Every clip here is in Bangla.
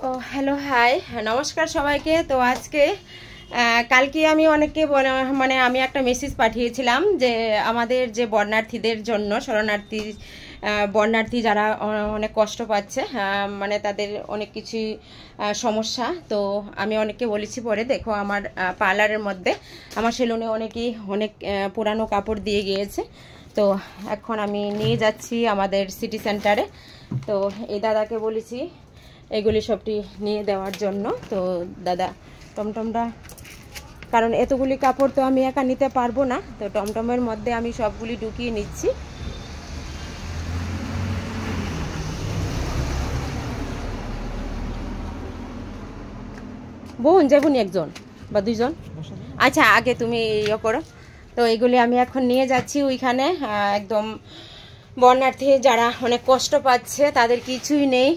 ও হ্যালো হাই নমস্কার সবাইকে। তো আজকে কালকে আমি অনেককে মানে আমি একটা মেসেজ পাঠিয়েছিলাম যে আমাদের যে বর্ণার্থীদের জন্য বর্ণার্থী যারা অনেক কষ্ট পাচ্ছে, মানে তাদের অনেক কিছু সমস্যা। তো আমি অনেককে বলেছি, পরে দেখো আমার পার্লারের মধ্যে আমার সেলুনে অনেক পুরানো কাপড় দিয়ে গিয়েছে। তো এখন আমি নিয়ে যাচ্ছি আমাদের সিটি সেন্টারে। তো এই দাদাকে বলেছি এগুলি সবটি নিয়ে দেওয়ার জন্য। তো দাদা টমটমটা, কারণ এতগুলি কাপড় তো আমি একা নিতে পারবো না, তো টমটমের মধ্যে আমি সবগুলি ঢুকিয়ে নিচ্ছি। বোন যাবনি একজন বা দুইজন? আচ্ছা আগে তুমি ইয়ে করো। তো এগুলি আমি এখন নিয়ে যাচ্ছি ওইখানে। একদম বর্ণার্থী যারা অনেক কষ্ট পাচ্ছে, তাদের কিছুই নেই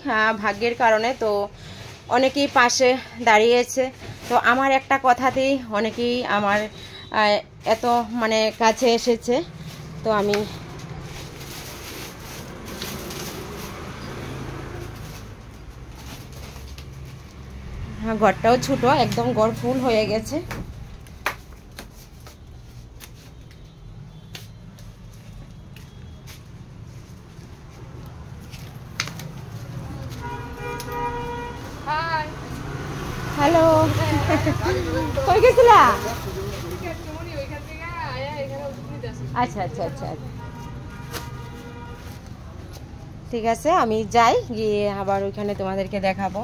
ভাগ্যের কারণে। তো অনেকেই পাশে দাঁড়িয়েছে। তো আমার একটা কথাতেই অনেকেই আমার এত মানে কাছে এসেছে। তো আমি ঘরটাও ছোট, একদম ঘর ফুল হয়ে গেছে। হ্যালো, কই গেছিলা? আচ্ছা আচ্ছা আচ্ছা, ঠিক আছে, আমি যাই, গিয়ে আবার ওইখানে তোমাদেরকে দেখাবো।